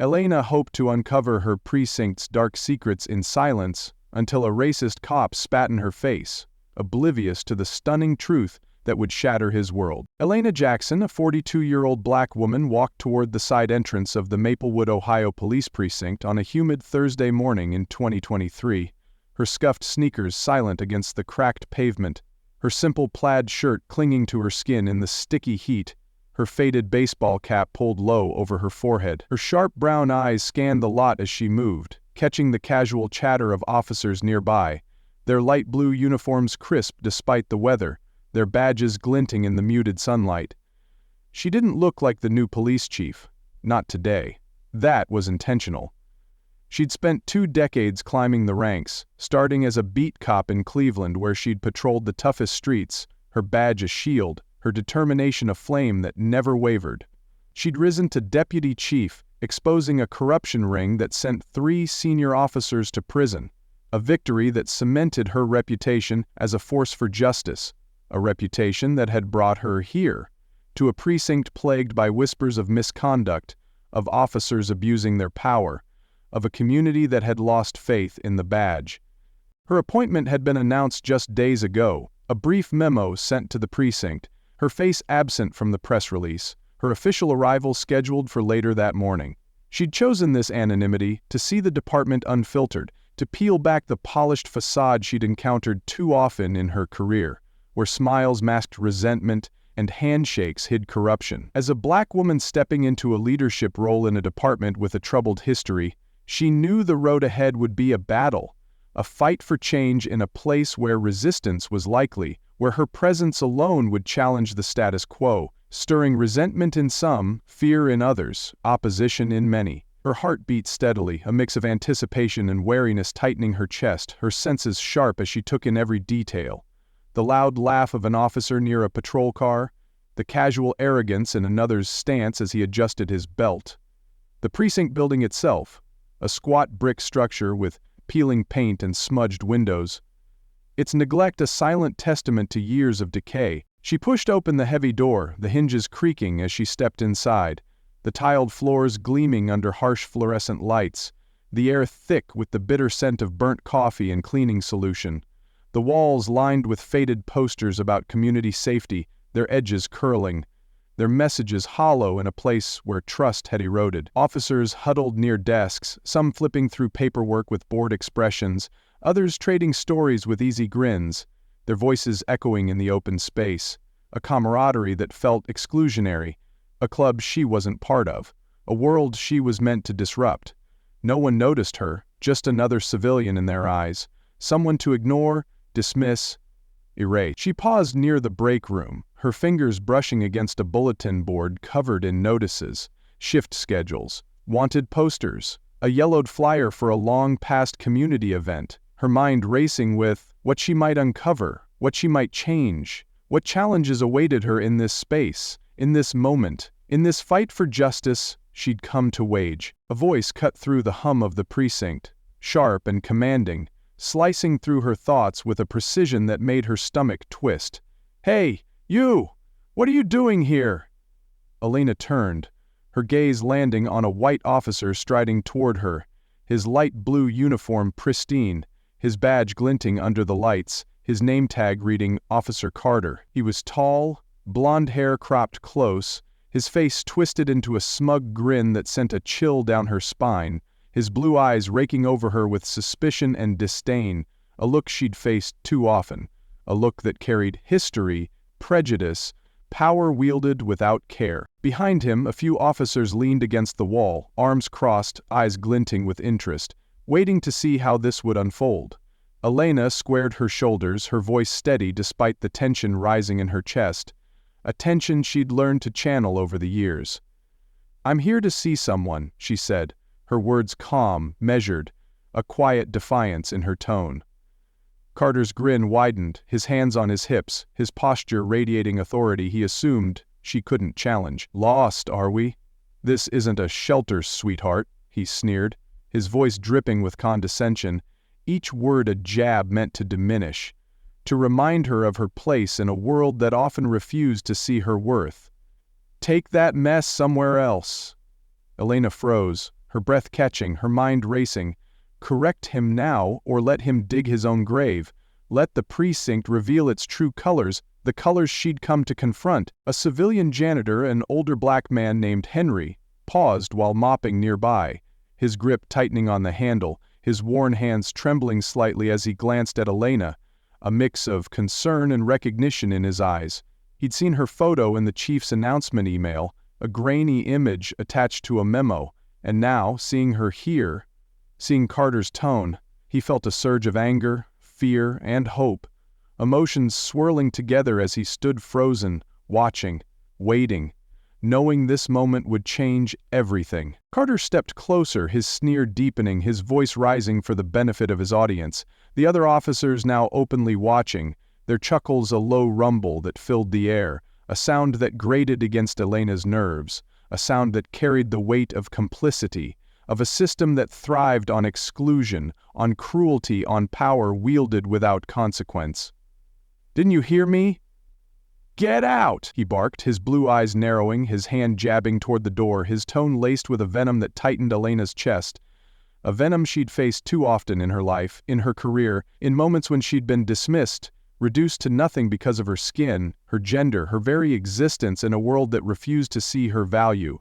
Elena hoped to uncover her precinct's dark secrets in silence until a racist cop spat in her face, oblivious to the stunning truth that would shatter his world. Elena Jackson, a 42-year-old black woman, walked toward the side entrance of the Maplewood, Ohio police precinct on a humid Thursday morning in 2023, her scuffed sneakers silent against the cracked pavement, her simple plaid shirt clinging to her skin in the sticky heat, her faded baseball cap pulled low over her forehead. Her sharp brown eyes scanned the lot as she moved, catching the casual chatter of officers nearby, their light blue uniforms crisp despite the weather, their badges glinting in the muted sunlight. She didn't look like the new police chief. Not today. That was intentional. She'd spent 2 decades climbing the ranks, starting as a beat cop in Cleveland where she'd patrolled the toughest streets, her badge a shield, her determination a flame that never wavered. She'd risen to deputy chief, exposing a corruption ring that sent 3 senior officers to prison, a victory that cemented her reputation as a force for justice, a reputation that had brought her here, to a precinct plagued by whispers of misconduct, of officers abusing their power, of a community that had lost faith in the badge. Her appointment had been announced just days ago, a brief memo sent to the precinct, her face absent from the press release, her official arrival scheduled for later that morning. She'd chosen this anonymity to see the department unfiltered, to peel back the polished facade she'd encountered too often in her career, where smiles masked resentment and handshakes hid corruption. As a black woman stepping into a leadership role in a department with a troubled history, she knew the road ahead would be a battle, a fight for change in a place where resistance was likely, where her presence alone would challenge the status quo, stirring resentment in some, fear in others, opposition in many. Her heart beat steadily, a mix of anticipation and wariness tightening her chest, her senses sharp as she took in every detail. The loud laugh of an officer near a patrol car, the casual arrogance in another's stance as he adjusted his belt. The precinct building itself, a squat brick structure with peeling paint and smudged windows, its neglect a silent testament to years of decay. She pushed open the heavy door, the hinges creaking as she stepped inside, the tiled floors gleaming under harsh fluorescent lights, the air thick with the bitter scent of burnt coffee and cleaning solution, the walls lined with faded posters about community safety, their edges curling, their messages hollow in a place where trust had eroded. Officers huddled near desks, some flipping through paperwork with bored expressions, others trading stories with easy grins, their voices echoing in the open space, a camaraderie that felt exclusionary, a club she wasn't part of, a world she was meant to disrupt. No one noticed her, just another civilian in their eyes, someone to ignore, dismiss, erase. She paused near the break room, her fingers brushing against a bulletin board covered in notices, shift schedules, wanted posters, a yellowed flyer for a long-past community event, her mind racing with what she might uncover, what she might change, what challenges awaited her in this space, in this moment, in this fight for justice she'd come to wage. A voice cut through the hum of the precinct, sharp and commanding, slicing through her thoughts with a precision that made her stomach twist. "Hey, you! What are you doing here?" Elena turned, her gaze landing on a white officer striding toward her, his light blue uniform pristine, his badge glinting under the lights, his name tag reading Officer Carter. He was tall, blonde hair cropped close, his face twisted into a smug grin that sent a chill down her spine, his blue eyes raking over her with suspicion and disdain, a look she'd faced too often, a look that carried history, prejudice, power wielded without care. Behind him, a few officers leaned against the wall, arms crossed, eyes glinting with interest, waiting to see how this would unfold. Elena squared her shoulders, her voice steady despite the tension rising in her chest, a tension she'd learned to channel over the years. "I'm here to see someone," she said, her words calm, measured, a quiet defiance in her tone. Carter's grin widened, his hands on his hips, his posture radiating authority he assumed she couldn't challenge. "Lost, are we? This isn't a shelter, sweetheart," he sneered, his voice dripping with condescension, each word a jab meant to diminish, to remind her of her place in a world that often refused to see her worth. "Take that mess somewhere else." Elena froze, her breath catching, her mind racing. Correct him now, or let him dig his own grave. Let the precinct reveal its true colors, the colors she'd come to confront. A civilian janitor, an older black man named Henry, paused while mopping nearby, his grip tightening on the handle, his worn hands trembling slightly as he glanced at Elena, a mix of concern and recognition in his eyes. He'd seen her photo in the chief's announcement email, a grainy image attached to a memo, and now, seeing her here, seeing Carter's tone, he felt a surge of anger, fear, and hope, emotions swirling together as he stood frozen, watching, waiting, knowing this moment would change everything. Carter stepped closer, his sneer deepening, his voice rising for the benefit of his audience, the other officers now openly watching, their chuckles a low rumble that filled the air, a sound that grated against Elena's nerves, a sound that carried the weight of complicity, of a system that thrived on exclusion, on cruelty, on power wielded without consequence. "Didn't you hear me? Get out!" he barked, his blue eyes narrowing, his hand jabbing toward the door, his tone laced with a venom that tightened Elena's chest. A venom she'd faced too often in her life, in her career, in moments when she'd been dismissed, reduced to nothing because of her skin, her gender, her very existence in a world that refused to see her value.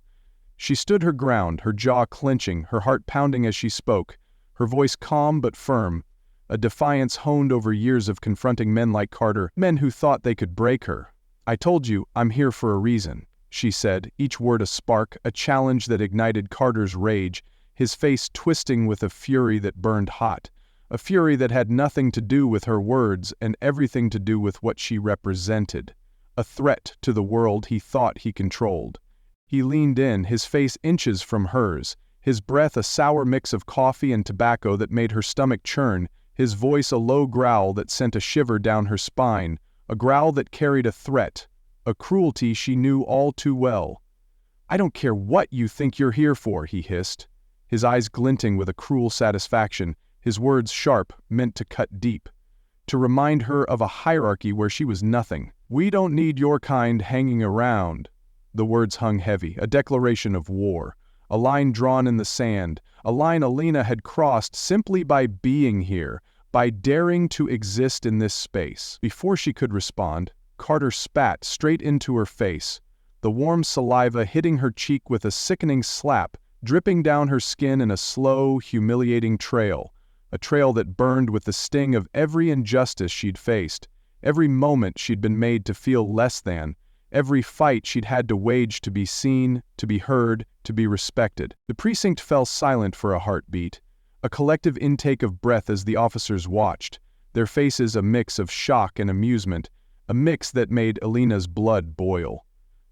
She stood her ground, her jaw clenching, her heart pounding as she spoke, her voice calm but firm, a defiance honed over years of confronting men like Carter, men who thought they could break her. "I told you, I'm here for a reason," she said, each word a spark, a challenge that ignited Carter's rage, his face twisting with a fury that burned hot, a fury that had nothing to do with her words and everything to do with what she represented, a threat to the world he thought he controlled. He leaned in, his face inches from hers, his breath a sour mix of coffee and tobacco that made her stomach churn, his voice a low growl that sent a shiver down her spine, a growl that carried a threat, a cruelty she knew all too well. "I don't care what you think you're here for," he hissed, his eyes glinting with a cruel satisfaction, his words sharp, meant to cut deep, to remind her of a hierarchy where she was nothing. "We don't need your kind hanging around." The words hung heavy, a declaration of war, a line drawn in the sand, a line Elena had crossed simply by being here, by daring to exist in this space. Before she could respond, Carter spat straight into her face, the warm saliva hitting her cheek with a sickening slap, dripping down her skin in a slow, humiliating trail, a trail that burned with the sting of every injustice she'd faced, every moment she'd been made to feel less than, every fight she'd had to wage to be seen, to be heard, to be respected. The precinct fell silent for a heartbeat, a collective intake of breath as the officers watched, their faces a mix of shock and amusement, a mix that made Elena's blood boil.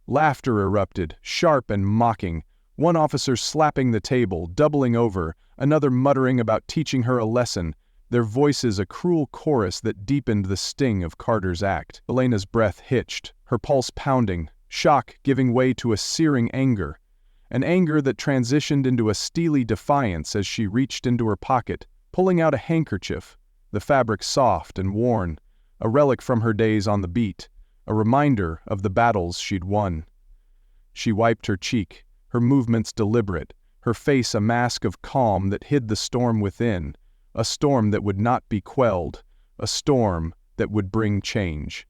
Laughter erupted, sharp and mocking, one officer slapping the table, doubling over, another muttering about teaching her a lesson, their voices a cruel chorus that deepened the sting of Carter's act. Elena's breath hitched, her pulse pounding, shock giving way to a searing anger, an anger that transitioned into a steely defiance as she reached into her pocket, pulling out a handkerchief, the fabric soft and worn, a relic from her days on the beat, a reminder of the battles she'd won. She wiped her cheek, her movements deliberate, her face a mask of calm that hid the storm within, a storm that would not be quelled, a storm that would bring change.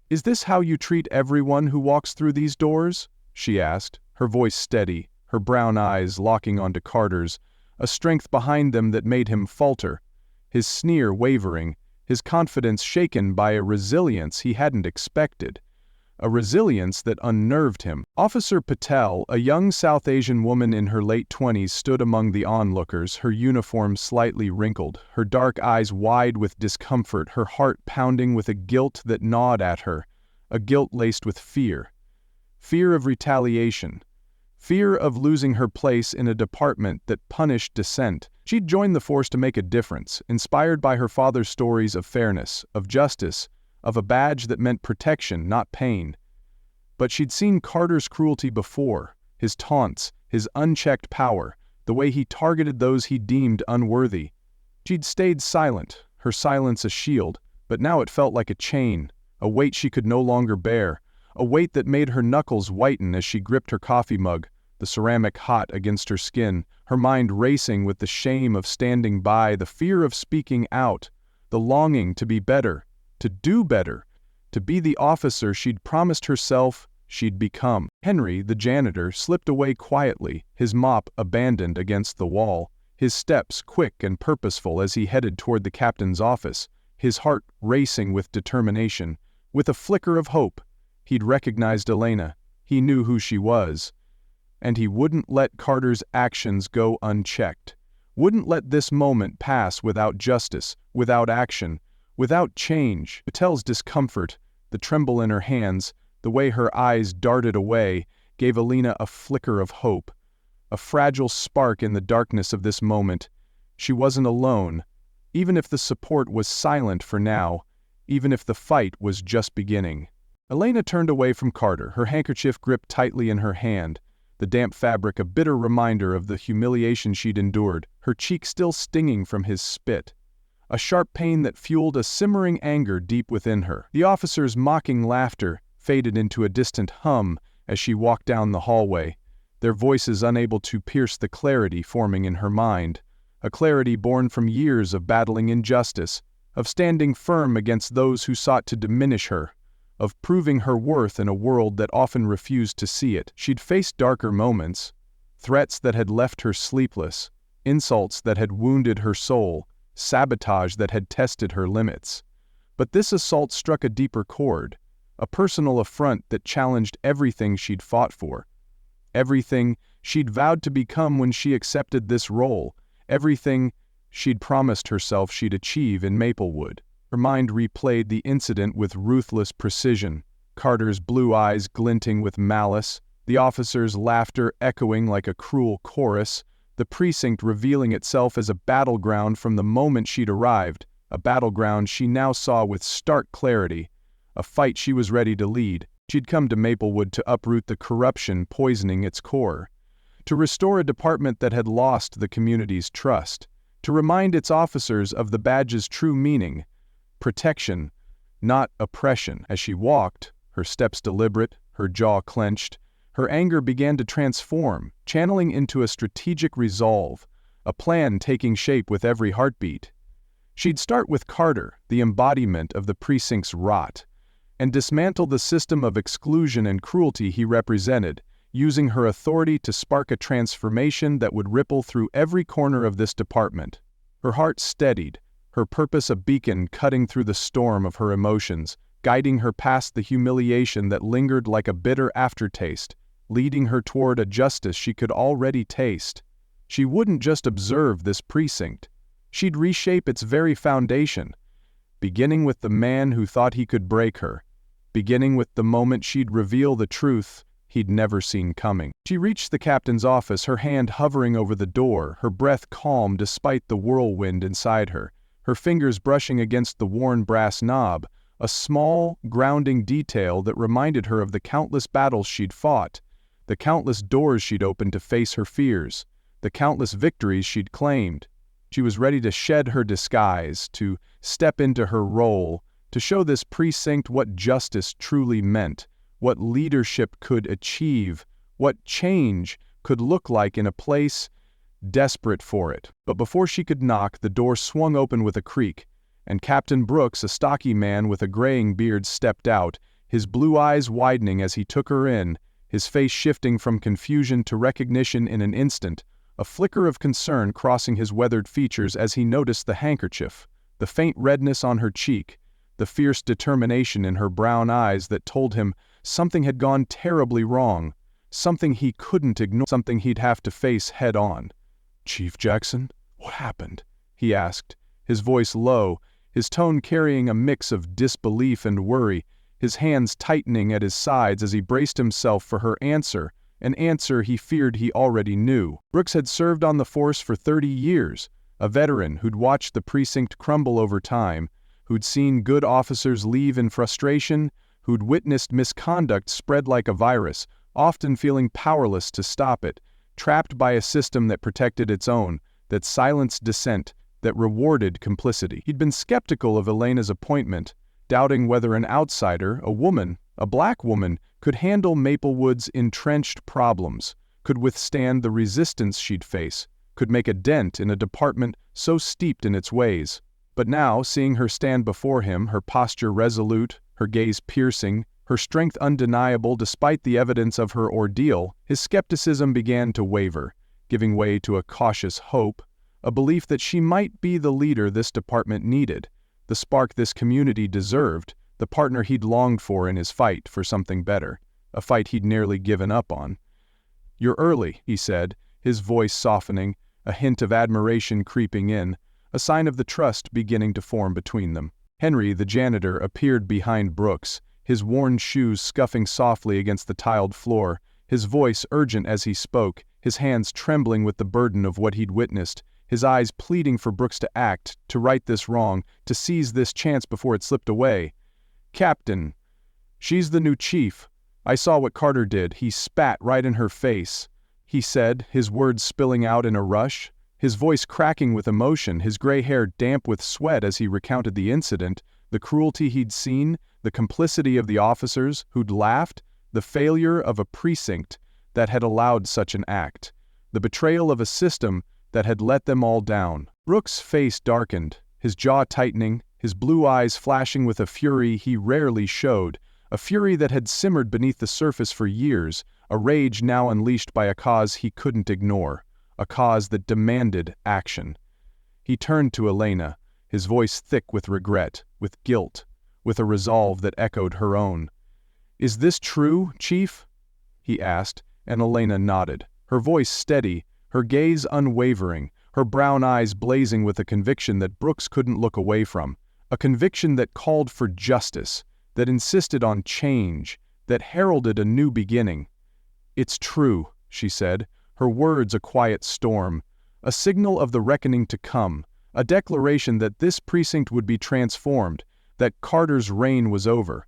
"Is this how you treat everyone who walks through these doors?" she asked, her voice steady, her brown eyes locking onto Carter's, a strength behind them that made him falter, his sneer wavering, his confidence shaken by a resilience he hadn't expected, a resilience that unnerved him. Officer Patel, a young South Asian woman in her late 20s, stood among the onlookers, her uniform slightly wrinkled, her dark eyes wide with discomfort, her heart pounding with a guilt that gnawed at her, a guilt laced with fear. Fear of retaliation. Fear of losing her place in a department that punished dissent. She'd joined the force to make a difference, inspired by her father's stories of fairness, of justice, of a badge that meant protection, not pain. But she'd seen Carter's cruelty before, his taunts, his unchecked power, the way he targeted those he deemed unworthy. She'd stayed silent, her silence a shield, but now it felt like a chain, a weight she could no longer bear, a weight that made her knuckles whiten as she gripped her coffee mug, the ceramic hot against her skin, her mind racing with the shame of standing by, the fear of speaking out, the longing to be better, to do better, to be the officer she'd promised herself she'd become. Henry, the janitor, slipped away quietly, his mop abandoned against the wall, his steps quick and purposeful as he headed toward the captain's office, his heart racing with determination. With a flicker of hope, he'd recognized Elena. He knew who she was. And he wouldn't let Carter's actions go unchecked. Wouldn't let this moment pass without justice, without action, without change. Patel's discomfort, the tremble in her hands, the way her eyes darted away, gave Elena a flicker of hope. A fragile spark in the darkness of this moment. She wasn't alone. Even if the support was silent for now, even if the fight was just beginning. Elena turned away from Carter, her handkerchief gripped tightly in her hand, the damp fabric a bitter reminder of the humiliation she'd endured, her cheek still stinging from his spit. A sharp pain that fueled a simmering anger deep within her. The officer's mocking laughter faded into a distant hum as she walked down the hallway, their voices unable to pierce the clarity forming in her mind, a clarity born from years of battling injustice, of standing firm against those who sought to diminish her, of proving her worth in a world that often refused to see it. She'd faced darker moments, threats that had left her sleepless, insults that had wounded her soul, sabotage that had tested her limits. But this assault struck a deeper chord, a personal affront that challenged everything she'd fought for, everything she'd vowed to become when she accepted this role, everything she'd promised herself she'd achieve in Maplewood. Her mind replayed the incident with ruthless precision, Carter's blue eyes glinting with malice, the officer's laughter echoing like a cruel chorus, the precinct revealing itself as a battleground from the moment she'd arrived, a battleground she now saw with stark clarity, a fight she was ready to lead. She'd come to Maplewood to uproot the corruption poisoning its core, to restore a department that had lost the community's trust, to remind its officers of the badge's true meaning, protection, not oppression. As she walked, her steps deliberate, her jaw clenched, her anger began to transform, channeling into a strategic resolve, a plan taking shape with every heartbeat. She'd start with Carter, the embodiment of the precinct's rot, and dismantle the system of exclusion and cruelty he represented, using her authority to spark a transformation that would ripple through every corner of this department. Her heart steadied, her purpose a beacon cutting through the storm of her emotions, guiding her past the humiliation that lingered like a bitter aftertaste, leading her toward a justice she could already taste. She wouldn't just observe this precinct. She'd reshape its very foundation, beginning with the man who thought he could break her, beginning with the moment she'd reveal the truth he'd never seen coming. She reached the captain's office, her hand hovering over the door, her breath calm despite the whirlwind inside her, her fingers brushing against the worn brass knob, a small, grounding detail that reminded her of the countless battles she'd fought, the countless doors she'd opened to face her fears, the countless victories she'd claimed. She was ready to shed her disguise, to step into her role, to show this precinct what justice truly meant, what leadership could achieve, what change could look like in a place desperate for it. But before she could knock, the door swung open with a creak, and Captain Brooks, a stocky man with a graying beard, stepped out, his blue eyes widening as he took her in, his face shifting from confusion to recognition in an instant, a flicker of concern crossing his weathered features as he noticed the handkerchief, the faint redness on her cheek, the fierce determination in her brown eyes that told him something had gone terribly wrong, something he couldn't ignore, something he'd have to face head-on. "Chief Jackson, what happened?" he asked, his voice low, his tone carrying a mix of disbelief and worry, his hands tightening at his sides as he braced himself for her answer, an answer he feared he already knew. Brooks had served on the force for 30 years, a veteran who'd watched the precinct crumble over time, who'd seen good officers leave in frustration, who'd witnessed misconduct spread like a virus, often feeling powerless to stop it, trapped by a system that protected its own, that silenced dissent, that rewarded complicity. He'd been skeptical of Elena's appointment, doubting whether an outsider, a woman, a black woman, could handle Maplewood's entrenched problems, could withstand the resistance she'd face, could make a dent in a department so steeped in its ways. But now, seeing her stand before him, her posture resolute, her gaze piercing, her strength undeniable despite the evidence of her ordeal, his skepticism began to waver, giving way to a cautious hope, a belief that she might be the leader this department needed, the spark this community deserved, the partner he'd longed for in his fight for something better, a fight he'd nearly given up on. "You're early," he said, his voice softening, a hint of admiration creeping in, a sign of the trust beginning to form between them. Henry, the janitor, appeared behind Brooks, his worn shoes scuffing softly against the tiled floor, his voice urgent as he spoke, his hands trembling with the burden of what he'd witnessed, his eyes pleading for Brooks to act, to right this wrong, to seize this chance before it slipped away. "Captain, she's the new chief. I saw what Carter did. He spat right in her face," he said, his words spilling out in a rush, his voice cracking with emotion, his gray hair damp with sweat as he recounted the incident, the cruelty he'd seen, the complicity of the officers who'd laughed, the failure of a precinct that had allowed such an act, the betrayal of a system that had let them all down. Brooks' face darkened, his jaw tightening, his blue eyes flashing with a fury he rarely showed, a fury that had simmered beneath the surface for years, a rage now unleashed by a cause he couldn't ignore, a cause that demanded action. He turned to Elena, his voice thick with regret, with guilt, with a resolve that echoed her own. "Is this true, Chief?" he asked, and Elena nodded, her voice steady, her gaze unwavering, her brown eyes blazing with a conviction that Brooks couldn't look away from, a conviction that called for justice, that insisted on change, that heralded a new beginning. "It's true," she said, her words a quiet storm, a signal of the reckoning to come, a declaration that this precinct would be transformed, that Carter's reign was over,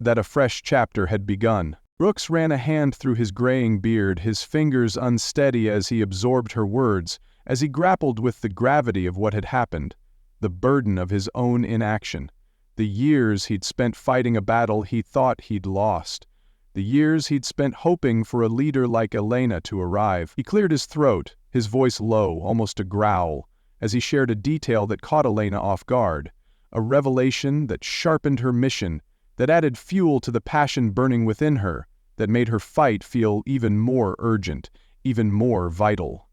that a fresh chapter had begun. Brooks ran a hand through his graying beard, his fingers unsteady as he absorbed her words, as he grappled with the gravity of what had happened, the burden of his own inaction, the years he'd spent fighting a battle he thought he'd lost, the years he'd spent hoping for a leader like Elena to arrive. He cleared his throat, his voice low, almost a growl, as he shared a detail that caught Elena off guard, a revelation that sharpened her mission, that added fuel to the passion burning within her, that made her fight feel even more urgent, even more vital.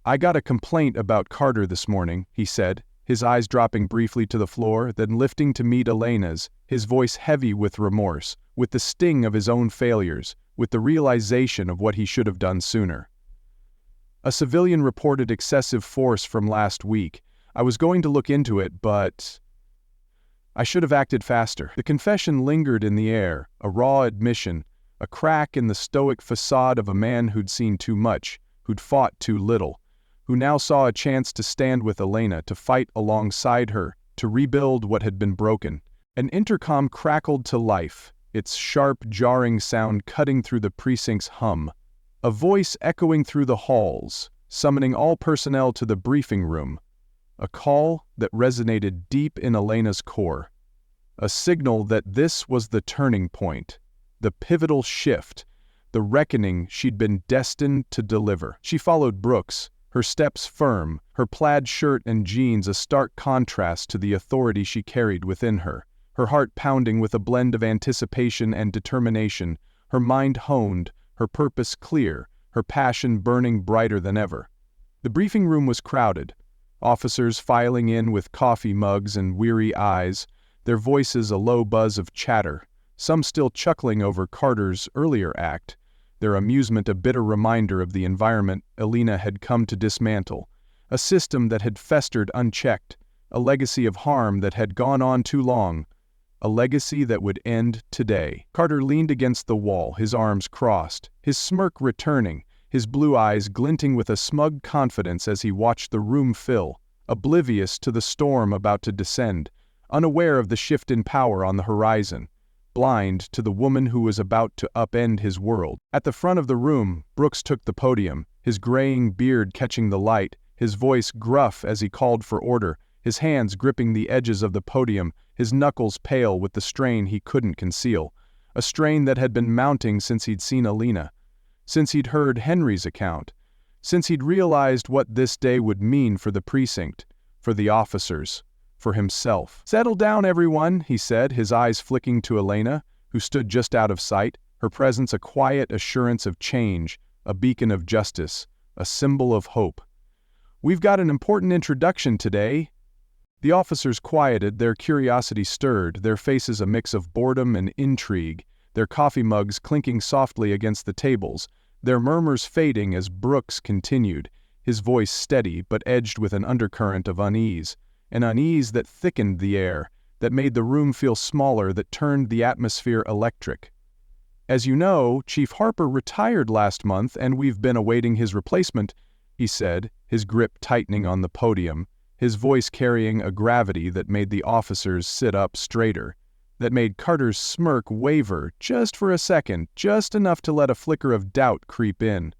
"I got a complaint about Carter this morning," he said, his eyes dropping briefly to the floor, then lifting to meet Elena's, his voice heavy with remorse, with the sting of his own failures, with the realization of what he should have done sooner. "A civilian reported excessive force from last week. I was going to look into it, but I should have acted faster." The confession lingered in the air, a raw admission, a crack in the stoic facade of a man who'd seen too much, who'd fought too little, who now saw a chance to stand with Elena, to fight alongside her, to rebuild what had been broken. An intercom crackled to life, its sharp, jarring sound cutting through the precinct's hum. A voice echoing through the halls, summoning all personnel to the briefing room. A call that resonated deep in Elena's core. A signal that this was the turning point, the pivotal shift, the reckoning she'd been destined to deliver. She followed Brooks, her steps firm, her plaid shirt and jeans a stark contrast to the authority she carried within her, her heart pounding with a blend of anticipation and determination, her mind honed, her purpose clear, her passion burning brighter than ever. The briefing room was crowded, officers filing in with coffee mugs and weary eyes, their voices a low buzz of chatter, some still chuckling over Carter's earlier act, their amusement a bitter reminder of the environment Elena had come to dismantle, a system that had festered unchecked, a legacy of harm that had gone on too long, a legacy that would end today. Carter leaned against the wall, his arms crossed, his smirk returning, his blue eyes glinting with a smug confidence as he watched the room fill, oblivious to the storm about to descend, unaware of the shift in power on the horizon, blind to the woman who was about to upend his world. At the front of the room, Brooks took the podium, his graying beard catching the light, his voice gruff as he called for order, his hands gripping the edges of the podium, his knuckles pale with the strain he couldn't conceal, a strain that had been mounting since he'd seen Elena. since he'd heard Henry's account, since he'd realized what this day would mean for the precinct, for the officers, for himself. "Settle down, everyone," he said, his eyes flicking to Elena, who stood just out of sight, her presence a quiet assurance of change, a beacon of justice, a symbol of hope. "We've got an important introduction today." The officers quieted, their curiosity stirred, their faces a mix of boredom and intrigue, their coffee mugs clinking softly against the tables, their murmurs fading as Brooks continued, his voice steady but edged with an undercurrent of unease, an unease that thickened the air, that made the room feel smaller, that turned the atmosphere electric. "As you know, Chief Harper retired last month and we've been awaiting his replacement," he said, his grip tightening on the podium, his voice carrying a gravity that made the officers sit up straighter, that made Carter's smirk waver just for a second, just enough to let a flicker of doubt creep in.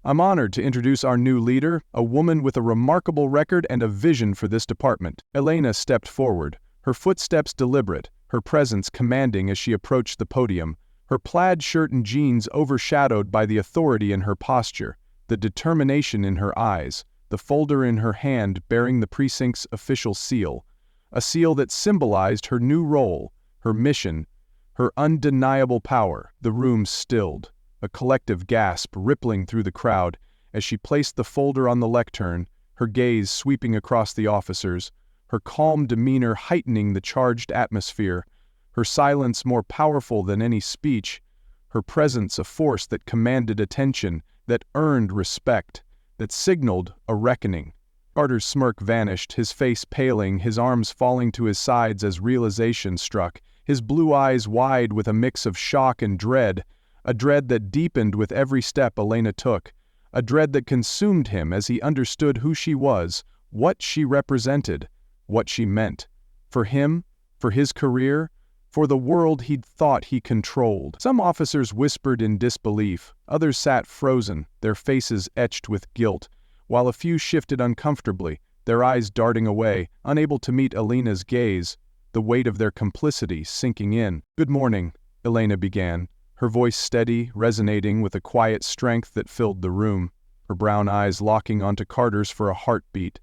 "I'm honored to introduce our new leader, a woman with a remarkable record and a vision for this department." Elena stepped forward, her footsteps deliberate, her presence commanding as she approached the podium, her plaid shirt and jeans overshadowed by the authority in her posture, the determination in her eyes, the folder in her hand bearing the precinct's official seal, a seal that symbolized her new role, her mission, her undeniable power. The room stilled, a collective gasp rippling through the crowd as she placed the folder on the lectern, her gaze sweeping across the officers, her calm demeanor heightening the charged atmosphere, her silence more powerful than any speech, her presence a force that commanded attention, that earned respect, that signaled a reckoning. Carter's smirk vanished, his face paling, his arms falling to his sides as realization struck, his blue eyes wide with a mix of shock and dread, a dread that deepened with every step Elena took, a dread that consumed him as he understood who she was, what she represented, what she meant. For him, for his career, for the world he'd thought he controlled. Some officers whispered in disbelief, others sat frozen, their faces etched with guilt, while a few shifted uncomfortably, their eyes darting away, unable to meet Elena's gaze, the weight of their complicity sinking in. "Good morning," Elena began, her voice steady, resonating with a quiet strength that filled the room, her brown eyes locking onto Carter's for a heartbeat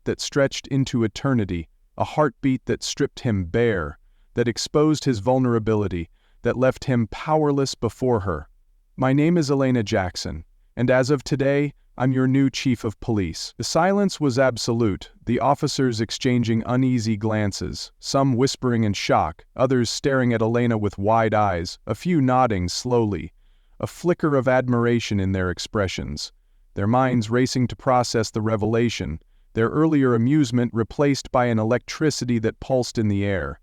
that stretched into eternity, a heartbeat that stripped him bare, that exposed his vulnerability, that left him powerless before her. "My name is Elena Jackson, and as of today, I'm your new chief of police." The silence was absolute, the officers exchanging uneasy glances, some whispering in shock, others staring at Elena with wide eyes, a few nodding slowly, a flicker of admiration in their expressions, their minds racing to process the revelation, their earlier amusement replaced by an electricity that pulsed in the air,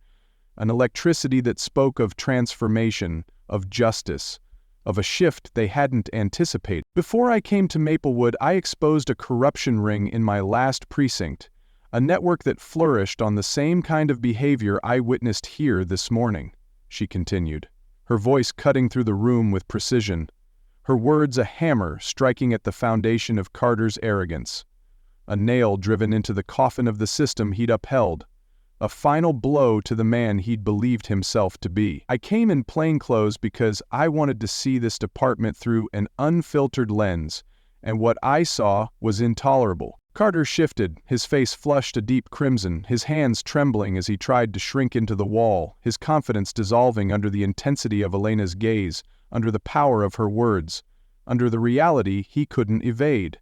an electricity that spoke of transformation, of justice, of a shift they hadn't anticipated. "Before I came to Maplewood, I exposed a corruption ring in my last precinct, a network that flourished on the same kind of behavior I witnessed here this morning," she continued, her voice cutting through the room with precision, her words a hammer striking at the foundation of Carter's arrogance, a nail driven into the coffin of the system he'd upheld, a final blow to the man he'd believed himself to be. "I came in plainclothes because I wanted to see this department through an unfiltered lens, and what I saw was intolerable." Carter shifted, his face flushed a deep crimson, his hands trembling as he tried to shrink into the wall, his confidence dissolving under the intensity of Elena's gaze, under the power of her words, under the reality he couldn't evade.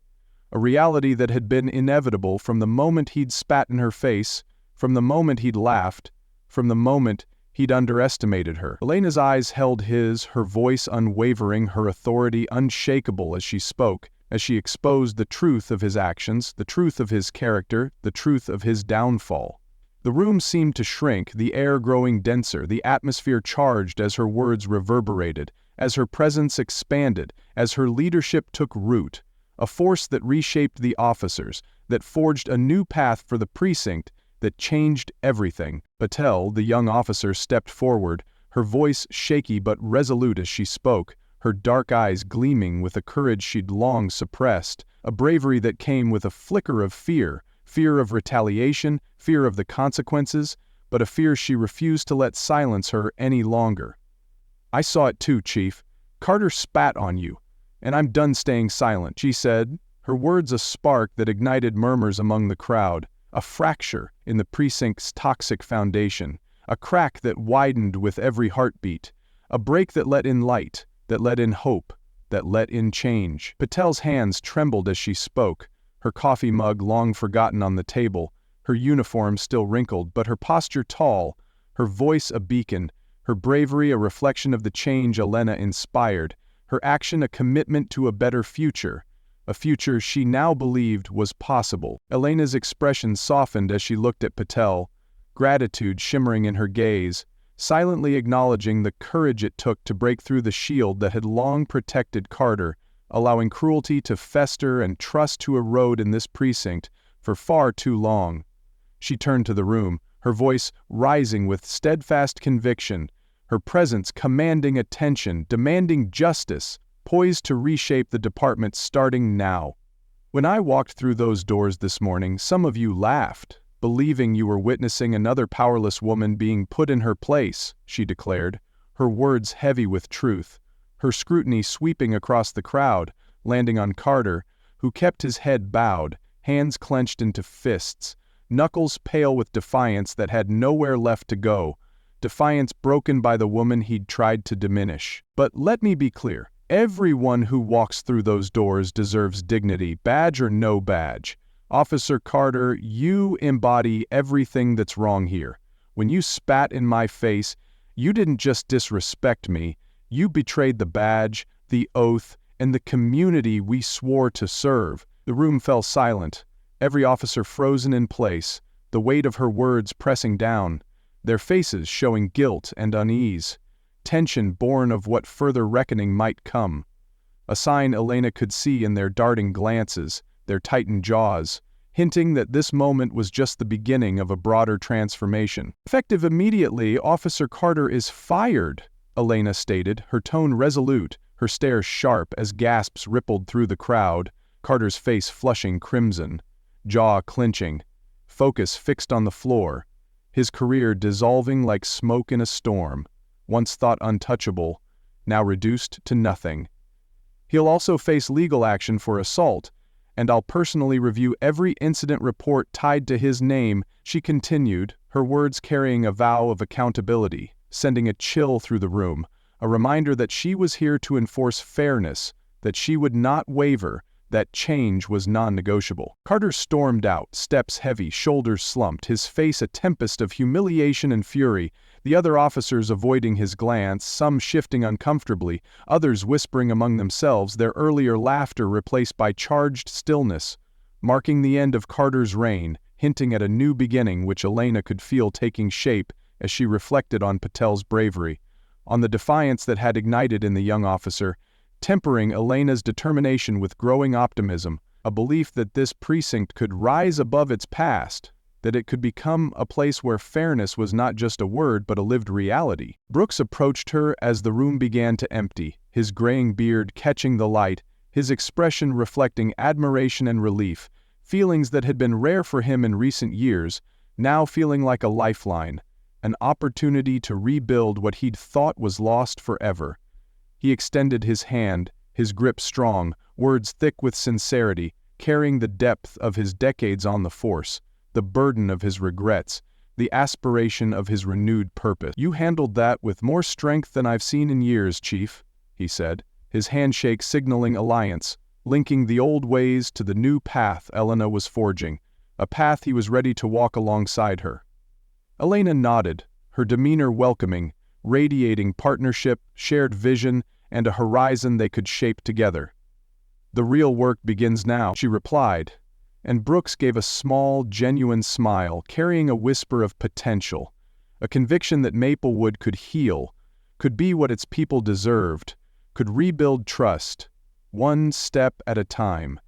A reality that had been inevitable from the moment he'd spat in her face, from the moment he'd laughed, from the moment he'd underestimated her. Elena's eyes held his, her voice unwavering, her authority unshakable as she spoke, as she exposed the truth of his actions, the truth of his character, the truth of his downfall. The room seemed to shrink, the air growing denser, the atmosphere charged as her words reverberated, as her presence expanded, as her leadership took root, a force that reshaped the officers, that forged a new path for the precinct, that changed everything. Patel, the young officer, stepped forward, her voice shaky but resolute as she spoke, her dark eyes gleaming with a courage she'd long suppressed, a bravery that came with a flicker of fear, fear of retaliation, fear of the consequences, but a fear she refused to let silence her any longer. "I saw it too, Chief," Carter spat on you, and I'm done staying silent," she said, her words a spark that ignited murmurs among the crowd, a fracture in the precinct's toxic foundation, a crack that widened with every heartbeat, a break that let in light, that let in hope, that let in change. Patel's hands trembled as she spoke, her coffee mug long forgotten on the table, her uniform still wrinkled, but her posture tall, her voice a beacon, her bravery a reflection of the change Elena inspired, her action a commitment to a better future, a future she now believed was possible. Elena's expression softened as she looked at Patel, gratitude shimmering in her gaze, silently acknowledging the courage it took to break through the shield that had long protected Carter, allowing cruelty to fester and trust to erode in this precinct for far too long. She turned to the room, her voice rising with steadfast conviction, her presence commanding attention, demanding justice, poised to reshape the department starting now. "When I walked through those doors this morning, some of you laughed, believing you were witnessing another powerless woman being put in her place," she declared, her words heavy with truth, her scrutiny sweeping across the crowd, landing on Carter, who kept his head bowed, hands clenched into fists, knuckles pale with defiance that had nowhere left to go, defiance broken by the woman he'd tried to diminish. "But let me be clear. Everyone who walks through those doors deserves dignity, badge or no badge. Officer Carter, you embody everything that's wrong here. When you spat in my face, you didn't just disrespect me, you betrayed the badge, the oath, and the community we swore to serve." The room fell silent, every officer frozen in place, the weight of her words pressing down, their faces showing guilt and unease, tension born of what further reckoning might come. A sign Elena could see in their darting glances, their tightened jaws, hinting that this moment was just the beginning of a broader transformation. "Effective immediately, Officer Carter is fired," Elena stated, her tone resolute, her stare sharp as gasps rippled through the crowd, Carter's face flushing crimson, jaw clenching, focus fixed on the floor, his career dissolving like smoke in a storm, once thought untouchable, now reduced to nothing. "He'll also face legal action for assault, and I'll personally review every incident report tied to his name," she continued, her words carrying a vow of accountability, sending a chill through the room, a reminder that she was here to enforce fairness, that she would not waver, that change was non-negotiable. Carter stormed out, steps heavy, shoulders slumped, his face a tempest of humiliation and fury, the other officers avoiding his glance, some shifting uncomfortably, others whispering among themselves, their earlier laughter replaced by charged stillness, marking the end of Carter's reign, hinting at a new beginning which Elena could feel taking shape as she reflected on Patel's bravery, on the defiance that had ignited in the young officer, tempering Elena's determination with growing optimism, a belief that this precinct could rise above its past, that it could become a place where fairness was not just a word but a lived reality. Brooks approached her as the room began to empty, his graying beard catching the light, his expression reflecting admiration and relief, feelings that had been rare for him in recent years, now feeling like a lifeline, an opportunity to rebuild what he'd thought was lost forever. He extended his hand, his grip strong, words thick with sincerity, carrying the depth of his decades on the force, the burden of his regrets, the aspiration of his renewed purpose. "You handled that with more strength than I've seen in years, Chief," he said, his handshake signaling alliance, linking the old ways to the new path Elena was forging, a path he was ready to walk alongside her. Elena nodded, her demeanor welcoming, radiating partnership, shared vision, and a horizon they could shape together. "The real work begins now," she replied, and Brooks gave a small, genuine smile, carrying a whisper of potential, a conviction that Maplewood could heal, could be what its people deserved, could rebuild trust, one step at a time.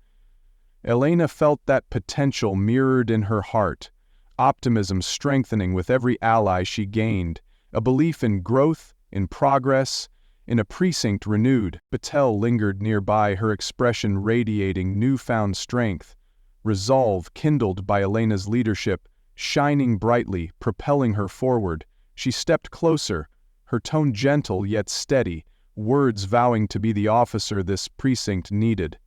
Elena felt that potential mirrored in her heart, optimism strengthening with every ally she gained, a belief in growth, in progress, in a precinct renewed. Patel lingered nearby, her expression radiating newfound strength, resolve kindled by Elena's leadership, shining brightly, propelling her forward. She stepped closer, her tone gentle yet steady, words vowing to be the officer this precinct needed.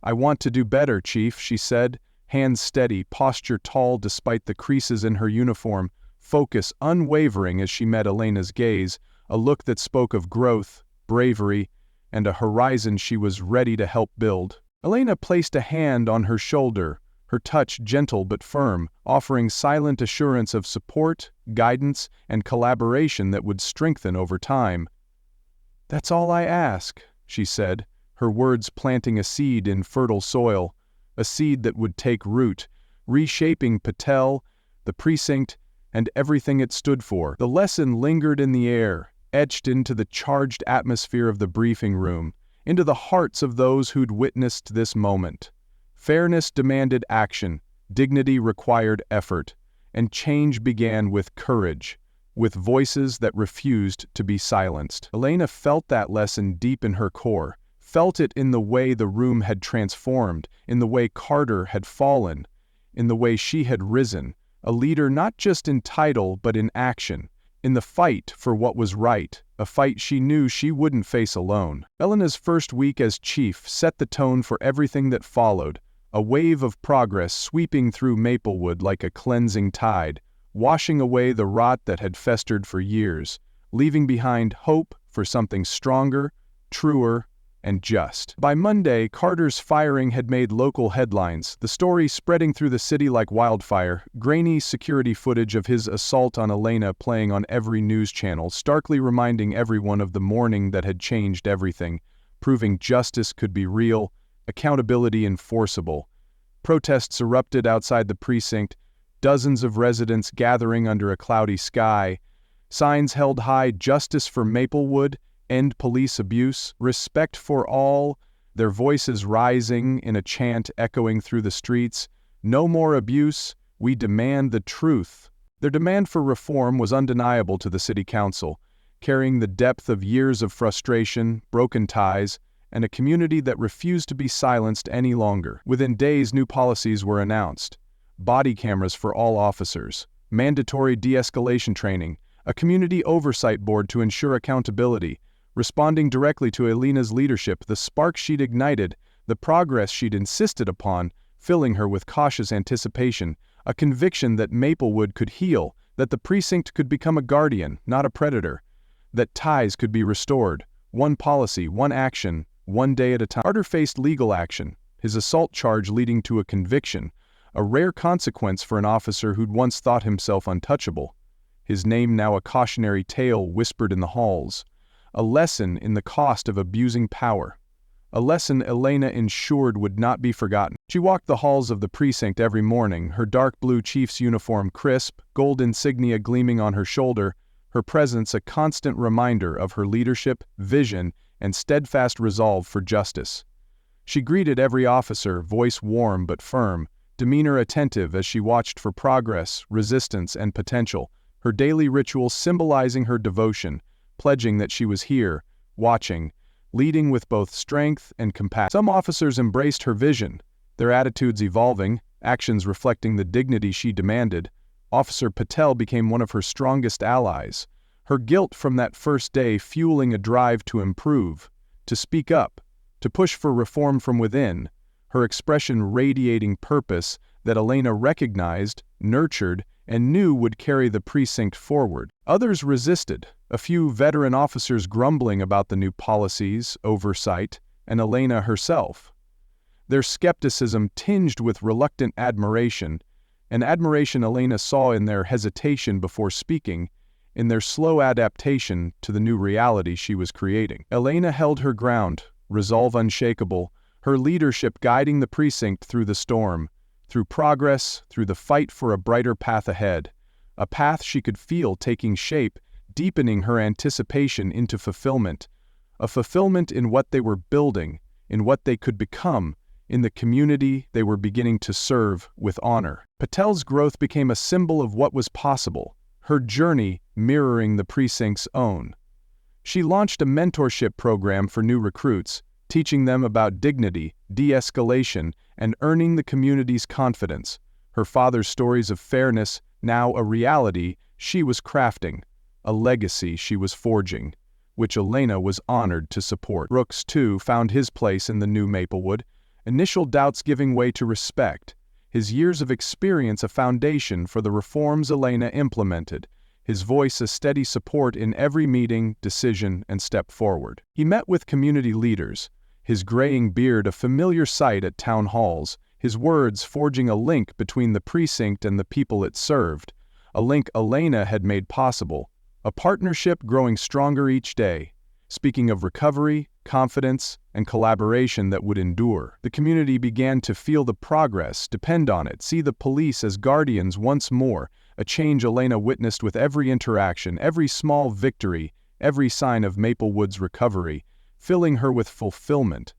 "I want to do better, Chief," she said, hands steady, posture tall despite the creases in her uniform, focus unwavering as she met Elena's gaze, a look that spoke of growth, bravery, and a horizon she was ready to help build. Elena placed a hand on her shoulder, her touch gentle but firm, offering silent assurance of support, guidance, and collaboration that would strengthen over time. "That's all I ask," she said, her words planting a seed in fertile soil, a seed that would take root, reshaping Patel, the precinct, and everything it stood for. The lesson lingered in the air, etched into the charged atmosphere of the briefing room, into the hearts of those who'd witnessed this moment. Fairness demanded action, dignity required effort, and change began with courage, with voices that refused to be silenced. Elena felt that lesson deep in her core, felt it in the way the room had transformed, in the way Carter had fallen, in the way she had risen, a leader not just in title but in action, in the fight for what was right, a fight she knew she wouldn't face alone. Elena's first week as chief set the tone for everything that followed, a wave of progress sweeping through Maplewood like a cleansing tide, washing away the rot that had festered for years, leaving behind hope for something stronger, truer, and just. By Monday, Carter's firing had made local headlines, the story spreading through the city like wildfire, grainy security footage of his assault on Elena playing on every news channel, starkly reminding everyone of the morning that had changed everything, proving justice could be real, accountability enforceable. Protests erupted outside the precinct, dozens of residents gathering under a cloudy sky, signs held high, "Justice for Maplewood," "End police abuse," "Respect for all," their voices rising in a chant echoing through the streets, "No more abuse, we demand the truth." Their demand for reform was undeniable to the city council, carrying the depth of years of frustration, broken ties, and a community that refused to be silenced any longer. Within days, new policies were announced. Body cameras for all officers, mandatory de-escalation training, a community oversight board to ensure accountability. Responding directly to Elena's leadership, the spark she'd ignited, the progress she'd insisted upon, filling her with cautious anticipation, a conviction that Maplewood could heal, that the precinct could become a guardian, not a predator, that ties could be restored, one policy, one action, one day at a time. Carter faced legal action, his assault charge leading to a conviction, a rare consequence for an officer who'd once thought himself untouchable. His name now a cautionary tale whispered in the halls. A lesson in the cost of abusing power. A lesson Elena ensured would not be forgotten. She walked the halls of the precinct every morning, her dark blue chief's uniform crisp, gold insignia gleaming on her shoulder, her presence a constant reminder of her leadership, vision, and steadfast resolve for justice. She greeted every officer, voice warm but firm, demeanor attentive as she watched for progress, resistance, and potential, her daily ritual symbolizing her devotion, pledging that she was here, watching, leading with both strength and compassion. Some officers embraced her vision, their attitudes evolving, actions reflecting the dignity she demanded. Officer Patel became one of her strongest allies, her guilt from that first day fueling a drive to improve, to speak up, to push for reform from within, her expression radiating purpose that Elena recognized, nurtured, and knew would carry the precinct forward. Others resisted, a few veteran officers grumbling about the new policies, oversight, and Elena herself. Their skepticism tinged with reluctant admiration, an admiration Elena saw in their hesitation before speaking, in their slow adaptation to the new reality she was creating. Elena held her ground, resolve unshakable, her leadership guiding the precinct through the storm, through progress, through the fight for a brighter path ahead, a path she could feel taking shape, deepening her anticipation into fulfillment, a fulfillment in what they were building, in what they could become, in the community they were beginning to serve with honor. Patel's growth became a symbol of what was possible, her journey mirroring the precinct's own. She launched a mentorship program for new recruits, teaching them about dignity, de-escalation, and earning the community's confidence. Her father's stories of fairness, now a reality she was crafting, a legacy she was forging. which Elena was honored to support. Brooks, too, found his place in the new Maplewood, initial doubts giving way to respect, his years of experience a foundation for the reforms Elena implemented, his voice a steady support in every meeting, decision, and step forward. He met with community leaders, his graying beard a familiar sight at town halls, his words forging a link between the precinct and the people it served, a link Elena had made possible, a partnership growing stronger each day. Speaking of recovery, confidence, and collaboration that would endure, the community began to feel the progress, depend on it, see the police as guardians once more, a change Elena witnessed with every interaction, every small victory, every sign of Maplewood's recovery, filling her with fulfillment.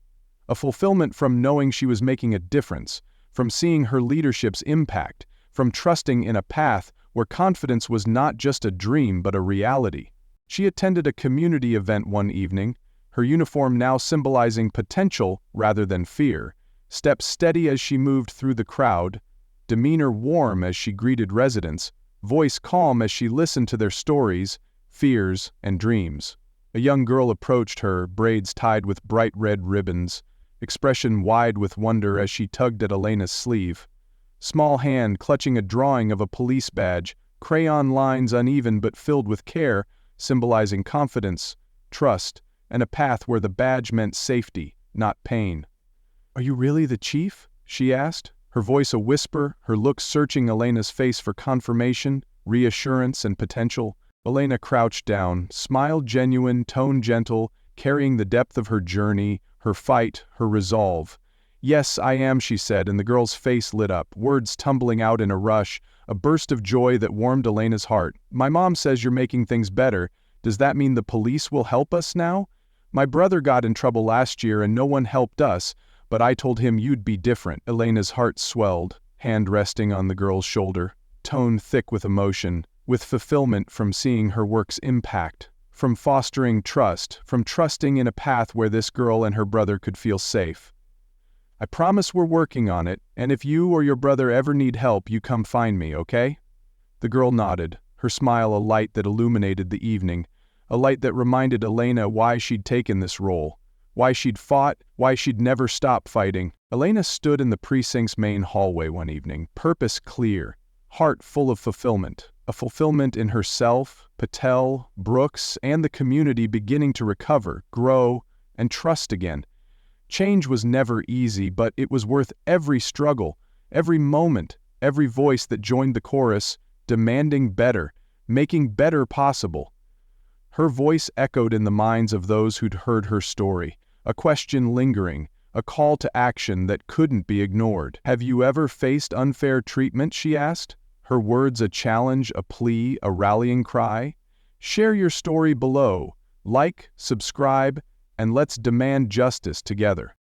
A fulfillment from knowing she was making a difference, from seeing her leadership's impact, from trusting in a path where confidence was not just a dream but a reality. She attended a community event one evening, her uniform now symbolizing potential rather than fear, steps steady as she moved through the crowd, demeanor warm as she greeted residents, voice calm as she listened to their stories, fears, and dreams. A young girl approached her, braids tied with bright red ribbons, expression wide with wonder as she tugged at Elena's sleeve. Small hand clutching a drawing of a police badge, crayon lines uneven but filled with care, symbolizing confidence, trust, and a path where the badge meant safety, not pain. "Are you really the chief?" she asked, her voice a whisper, her look searching Elena's face for confirmation, reassurance, and potential. Elena crouched down, smile genuine, tone gentle, carrying the depth of her journey, her fight, her resolve. "Yes, I am," she said, and the girl's face lit up, words tumbling out in a rush, a burst of joy that warmed Elena's heart. "My mom says you're making things better. Does that mean the police will help us now? My brother got in trouble last year and no one helped us, but I told him you'd be different." Elena's heart swelled, hand resting on the girl's shoulder, tone thick with emotion, with fulfillment from seeing her work's impact, from fostering trust, from trusting in a path where this girl and her brother could feel safe. "I promise we're working on it, and if you or your brother ever need help, you come find me, okay?" The girl nodded, her smile a light that illuminated the evening, a light that reminded Elena why she'd taken this role, why she'd fought, why she'd never stop fighting. Elena stood in the precinct's main hallway one evening, purpose clear, heart full of fulfillment, a fulfillment in herself, Patel, Brooks, and the community beginning to recover, grow, and trust again. Change was never easy, but it was worth every struggle, every moment, every voice that joined the chorus, demanding better, making better possible. Her voice echoed in the minds of those who'd heard her story, a question lingering, a call to action that couldn't be ignored. "Have you ever faced unfair treatment?" she asked, her words a challenge, a plea, a rallying cry. Share your story below, like, subscribe, and let's demand justice together.